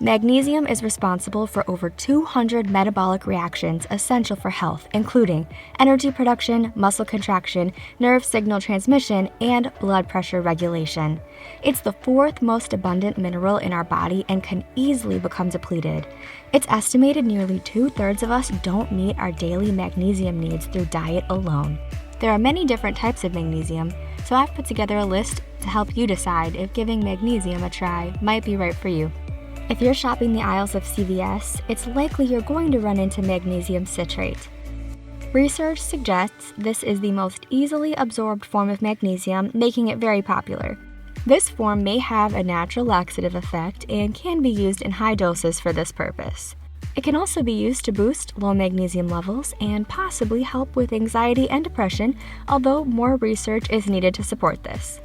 Magnesium is responsible for over 200 metabolic reactions essential for health, including energy production, muscle contraction, nerve signal transmission, and blood pressure regulation. It's the fourth most abundant mineral in our body and can easily become depleted. It's estimated nearly 2/3 of us don't meet our daily magnesium needs through diet alone. There are many different types of magnesium, so I've put together a list to help you decide if giving magnesium a try might be right for you. If you're shopping the aisles of CVS, it's likely you're going to run into magnesium citrate. Research suggests this is the most easily absorbed form of magnesium, making it very popular. This form may have a natural laxative effect and can be used in high doses for this purpose. It can also be used to boost low magnesium levels and possibly help with anxiety and depression, although more research is needed to support this.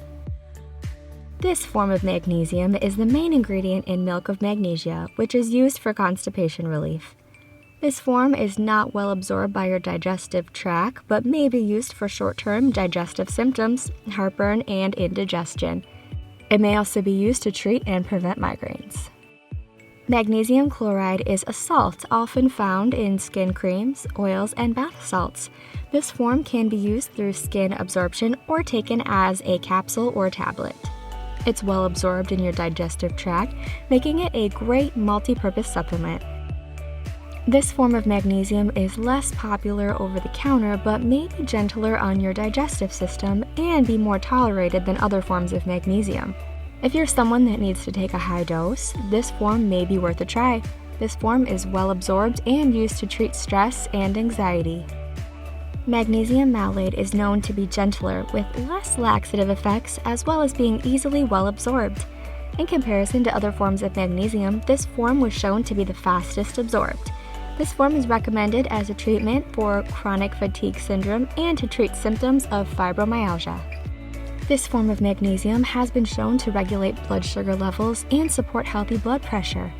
This form of magnesium is the main ingredient in milk of magnesia, which is used for constipation relief. This form is not well absorbed by your digestive tract, but may be used for short-term digestive symptoms, heartburn, and indigestion. It may also be used to treat and prevent migraines. Magnesium chloride is a salt often found in skin creams, oils, and bath salts. This form can be used through skin absorption or taken as a capsule or tablet. It's well absorbed in your digestive tract, making it a great multi-purpose supplement. This form of magnesium is less popular over the counter, but may be gentler on your digestive system and be more tolerated than other forms of magnesium. If you're someone that needs to take a high dose, this form may be worth a try. This form is well absorbed and used to treat stress and anxiety. Magnesium malate is known to be gentler with less laxative effects as well as being easily well absorbed. In comparison to other forms of magnesium, this form was shown to be the fastest absorbed. This form is recommended as a treatment for chronic fatigue syndrome and to treat symptoms of fibromyalgia. This form of magnesium has been shown to regulate blood sugar levels and support healthy blood pressure.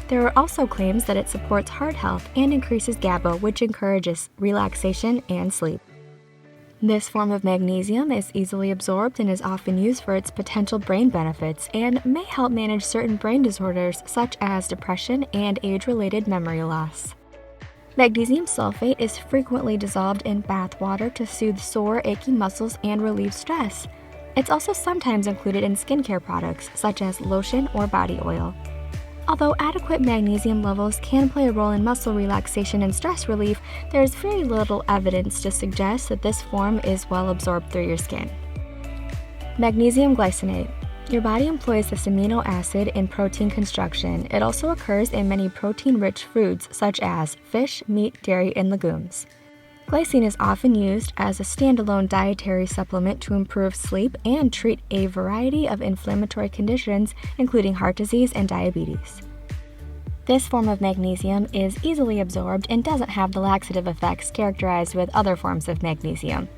There are also claims that it supports heart health and increases GABA, which encourages relaxation and sleep. This form of magnesium is easily absorbed and is often used for its potential brain benefits and may help manage certain brain disorders such as depression and age-related memory loss. Magnesium sulfate is frequently dissolved in bath water to soothe sore, achy muscles and relieve stress. It's also sometimes included in skincare products such as lotion or body oil. Although adequate magnesium levels can play a role in muscle relaxation and stress relief, there is very little evidence to suggest that this form is well absorbed through your skin. Magnesium glycinate. Your body employs this amino acid in protein construction. It also occurs in many protein-rich foods such as fish, meat, dairy, and legumes. Glycine is often used as a standalone dietary supplement to improve sleep and treat a variety of inflammatory conditions, including heart disease and diabetes. This form of magnesium is easily absorbed and doesn't have the laxative effects characterized with other forms of magnesium.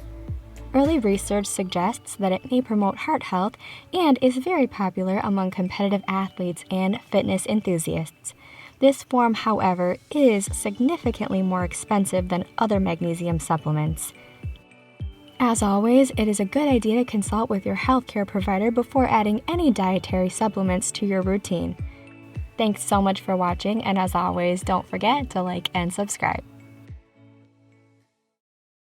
Early research suggests that it may promote heart health and is very popular among competitive athletes and fitness enthusiasts. This form, however, is significantly more expensive than other magnesium supplements. As always, it is a good idea to consult with your healthcare provider before adding any dietary supplements to your routine. Thanks so much for watching, and as always, don't forget to like and subscribe.